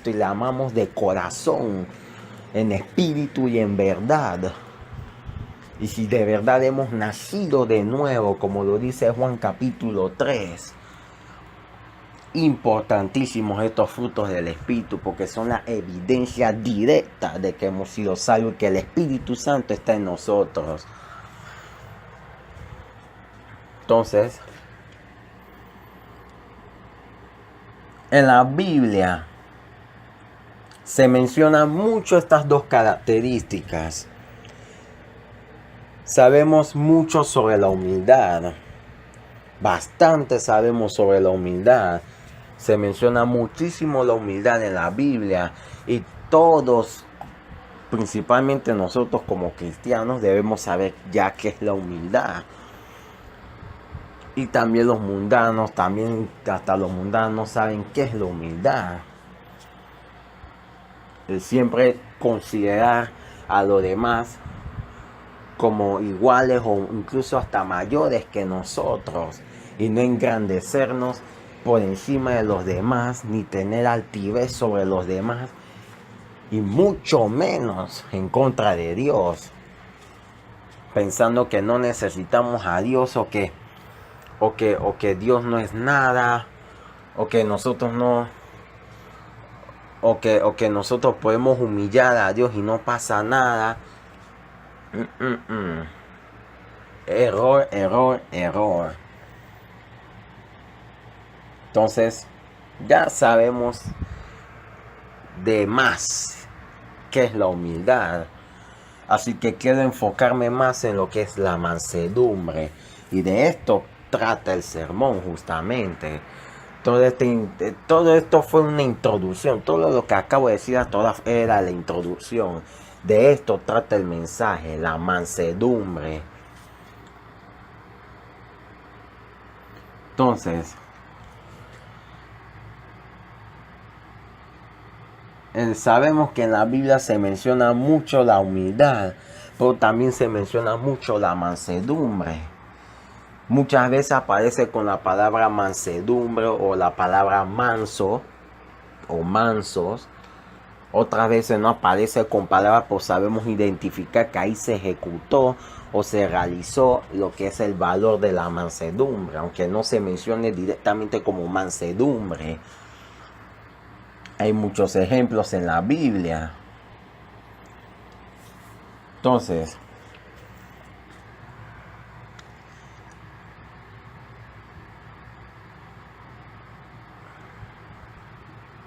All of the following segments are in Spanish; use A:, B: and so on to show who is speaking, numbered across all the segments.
A: y le amamos de corazón, en espíritu y en verdad. Y si de verdad hemos nacido de nuevo, como lo dice Juan capítulo 3, importantísimos estos frutos del Espíritu, porque son la evidencia directa de que hemos sido salvos y que el Espíritu Santo está en nosotros. Entonces, en la Biblia se mencionan mucho estas dos características. Sabemos mucho sobre la humildad. Bastante sabemos sobre la humildad. Se menciona muchísimo la humildad en la Biblia. Y todos, principalmente nosotros como cristianos, debemos saber ya qué es la humildad. Y también los mundanos, hasta los mundanos saben qué es la humildad. El siempre considerar a los demás como iguales o incluso hasta mayores que nosotros, y no engrandecernos por encima de los demás, ni tener altivez sobre los demás, y mucho menos en contra de Dios, pensando que no necesitamos a Dios o que Dios no es nada, o que nosotros no, o que nosotros podemos humillar a Dios y no pasa nada. Error, error, error. Entonces, ya sabemos de más qué es la humildad. Así que quiero enfocarme más en lo que es la mansedumbre. Y de esto trata el sermón justamente. Todo esto fue una introducción. Todo lo que acabo de decir hasta ahora era la introducción. De esto trata el mensaje, la mansedumbre. Entonces, sabemos que en la Biblia se menciona mucho la humildad, pero también se menciona mucho la mansedumbre. Muchas veces aparece con la palabra mansedumbre o la palabra manso o mansos. Otras veces no aparece con palabras, pues sabemos identificar que ahí se ejecutó o se realizó lo que es el valor de la mansedumbre, aunque no se mencione directamente como mansedumbre. Hay muchos ejemplos en la Biblia. Entonces,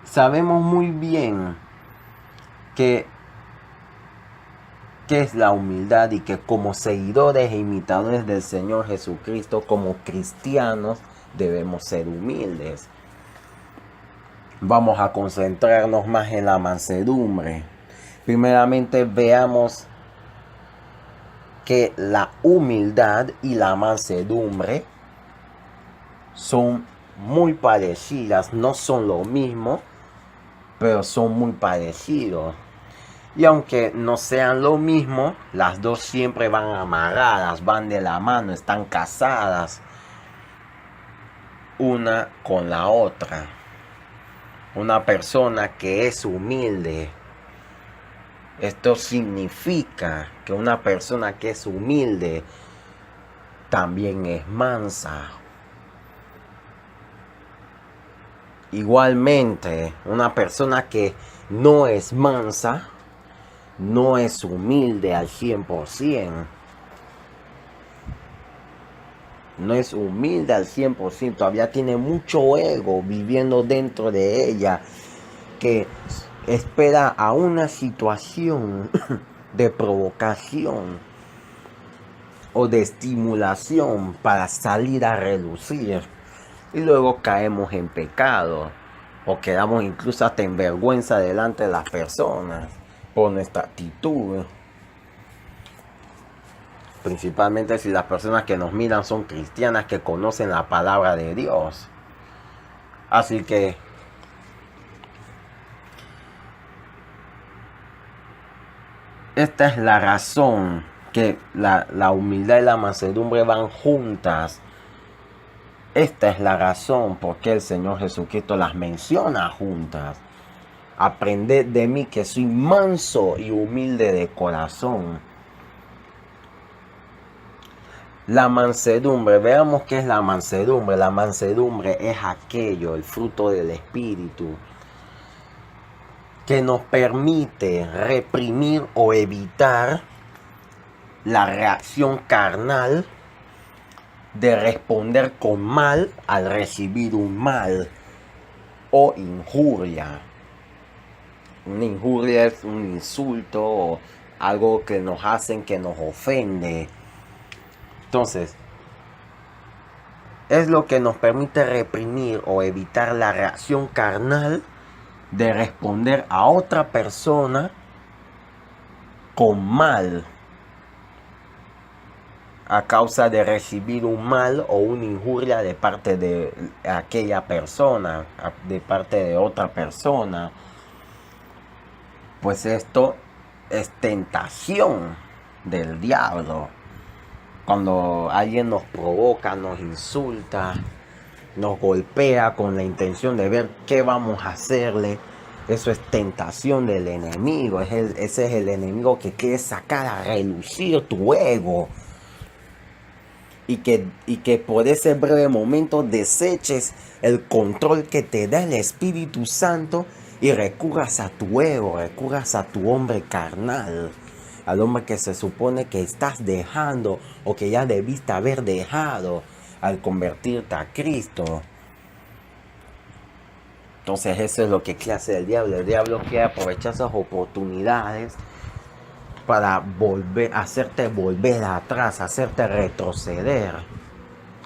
A: sabemos muy bien qué es la humildad y que como seguidores e imitadores del Señor Jesucristo, como cristianos, debemos ser humildes. Vamos a concentrarnos más en la mansedumbre. Primeramente veamos que la humildad y la mansedumbre son muy parecidas, no son lo mismo, pero son muy parecidos. Y aunque no sean lo mismo, las dos siempre van amarradas, van de la mano, están casadas una con la otra. Una persona que es humilde, esto significa que una persona que es humilde también es mansa. Igualmente, una persona que no es mansa no es humilde al 100%. No es humilde al 100%. Todavía tiene mucho ego viviendo dentro de ella, que espera a una situación de provocación o de estimulación para salir a relucir. Y luego caemos en pecado. O quedamos incluso hasta en vergüenza delante de las personas por nuestra actitud. Principalmente si las personas que nos miran son cristianas que conocen la palabra de Dios. Así que esta es la razón que la humildad y la mansedumbre van juntas. Esta es la razón por qué el Señor Jesucristo las menciona juntas. Aprended de mí que soy manso y humilde de corazón. La mansedumbre, veamos qué es la mansedumbre. La mansedumbre es aquello, el fruto del Espíritu, que nos permite reprimir o evitar la reacción carnal de responder con mal al recibir un mal o injuria. Una injuria es un insulto o algo que nos hacen, que nos ofende. Entonces, es lo que nos permite reprimir o evitar la reacción carnal de responder a otra persona con mal a causa de recibir un mal o una injuria de parte de aquella persona, de parte de otra persona. Pues esto es tentación del diablo. Cuando alguien nos provoca, nos insulta, nos golpea con la intención de ver qué vamos a hacerle, eso es tentación del enemigo. Ese es el enemigo que quiere sacar a relucir tu ego. Y que por ese breve momento deseches el control que te da el Espíritu Santo y recurras a tu ego, recurras a tu hombre carnal, al hombre que se supone que estás dejando o que ya debiste haber dejado al convertirte a Cristo. Entonces eso es lo que hace el diablo. El diablo quiere aprovechar esas oportunidades para hacerte volver atrás, hacerte retroceder.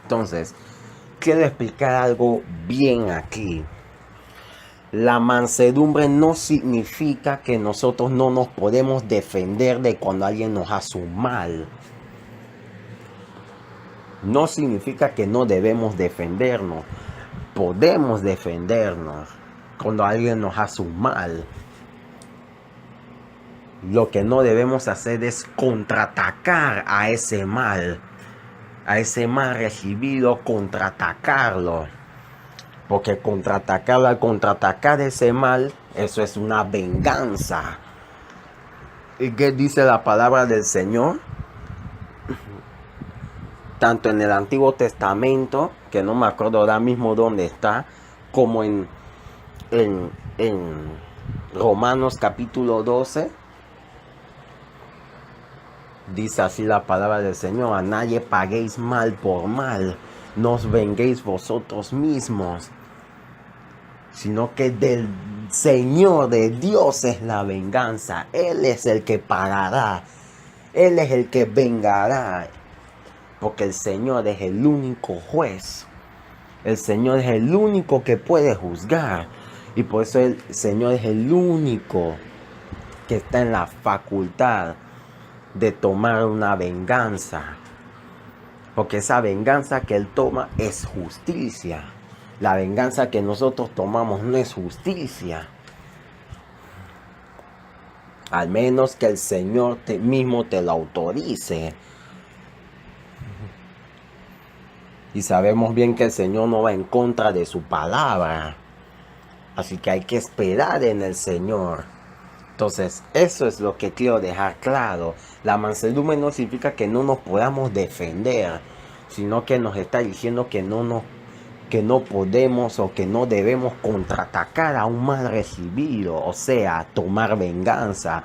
A: Entonces, quiero explicar algo bien aquí. La mansedumbre no significa que nosotros no nos podemos defender de cuando alguien nos hace un mal. No significa que no debemos defendernos. Podemos defendernos cuando alguien nos hace un mal. Lo que no debemos hacer es contraatacar a ese mal recibido, contraatacarlo. Porque al contraatacar ese mal, eso es una venganza. ¿Y qué dice la palabra del Señor? Tanto en el Antiguo Testamento, que no me acuerdo ahora mismo dónde está, como en Romanos capítulo 12. Dice así la palabra del Señor: a nadie paguéis mal por mal, no os venguéis vosotros mismos, sino que del Señor, de Dios es la venganza. Él es el que pagará, Él es el que vengará, porque el Señor es el único juez, el Señor es el único que puede juzgar, y por eso el Señor es el único que está en la facultad de tomar una venganza, porque esa venganza que Él toma es justicia. La venganza que nosotros tomamos no es justicia, al menos que el Señor mismo te lo autorice. Y sabemos bien que el Señor no va en contra de su palabra, así que hay que esperar en el Señor. Entonces, eso es lo que quiero dejar claro. La mansedumbre no significa que no nos podamos defender, sino que nos está diciendo que no podemos o que no debemos contraatacar a un mal recibido, o sea, tomar venganza,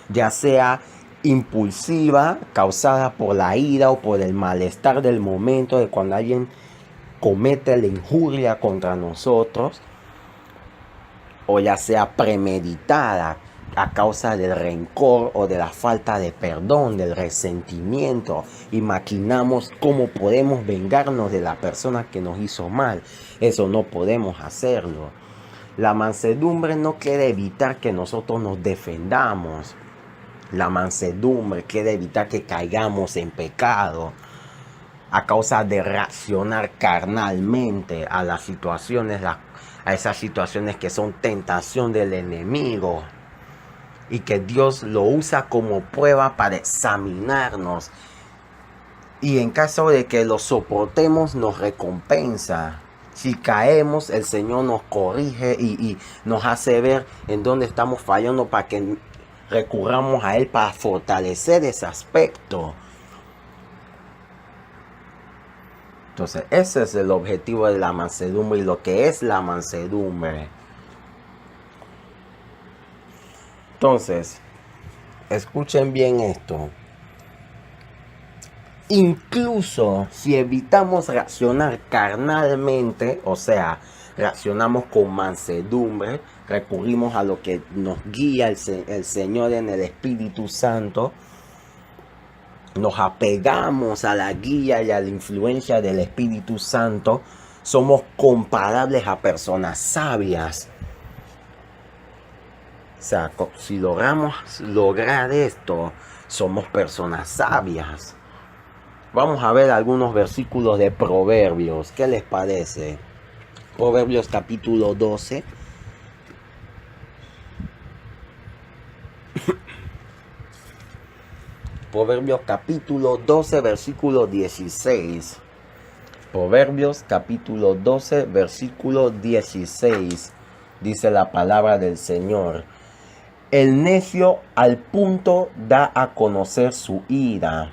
A: ya sea impulsiva, causada por la ira o por el malestar del momento de cuando alguien comete la injuria contra nosotros, o ya sea premeditada, a causa del rencor o de la falta de perdón, del resentimiento, y maquinamos cómo podemos vengarnos de la persona que nos hizo mal. Eso no podemos hacerlo. La mansedumbre no quiere evitar que nosotros nos defendamos. La mansedumbre quiere evitar que caigamos en pecado a causa de reaccionar carnalmente a las situaciones, a esas situaciones que son tentación del enemigo, y que Dios lo usa como prueba para examinarnos, y en caso de que lo soportemos nos recompensa. Si caemos, el Señor nos corrige y nos hace ver en dónde estamos fallando para que recurramos a Él para fortalecer ese aspecto. Entonces, ese es el objetivo de la mansedumbre y lo que es la mansedumbre. Entonces, escuchen bien esto. Incluso si evitamos reaccionar carnalmente, o sea, reaccionamos con mansedumbre, recurrimos a lo que nos guía el Señor en el Espíritu Santo, nos apegamos a la guía y a la influencia del Espíritu Santo, somos comparables a personas sabias. O sea, si logramos lograr esto, somos personas sabias. Vamos a ver algunos versículos de Proverbios. ¿Qué les parece? Proverbios capítulo 12. Proverbios capítulo 12, versículo 16. Proverbios capítulo 12, versículo 16. Dice la palabra del Señor. El necio al punto da a conocer su ira,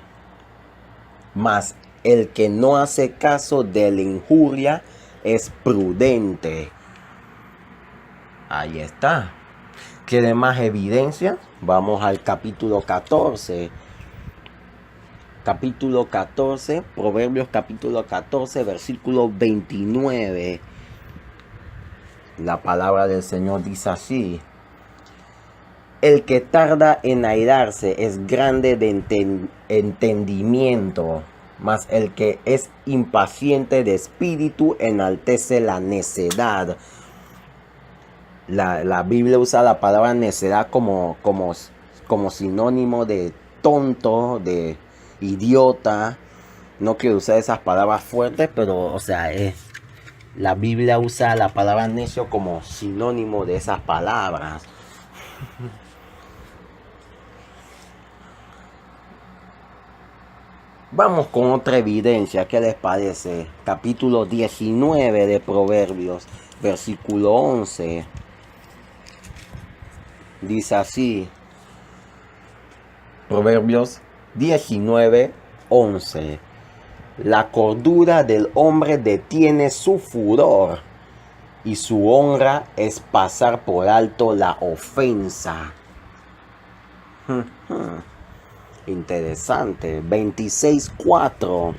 A: mas el que no hace caso de la injuria es prudente. Ahí está. ¿Quiere más evidencia? Vamos al capítulo 14. Capítulo 14, Proverbios capítulo 14, versículo 29. La palabra del Señor dice así. El que tarda en airarse es grande de entendimiento, mas el que es impaciente de espíritu enaltece la necedad. La Biblia usa la palabra necedad como sinónimo de tonto, de idiota. No quiero usar esas palabras fuertes, pero o sea, la Biblia usa la palabra necio como sinónimo de esas palabras. Vamos con otra evidencia, ¿qué les parece? Capítulo 19 de Proverbios, versículo 11. Dice así, Proverbios 19, 11. La cordura del hombre detiene su furor y su honra es pasar por alto la ofensa. Interesante. 26:4.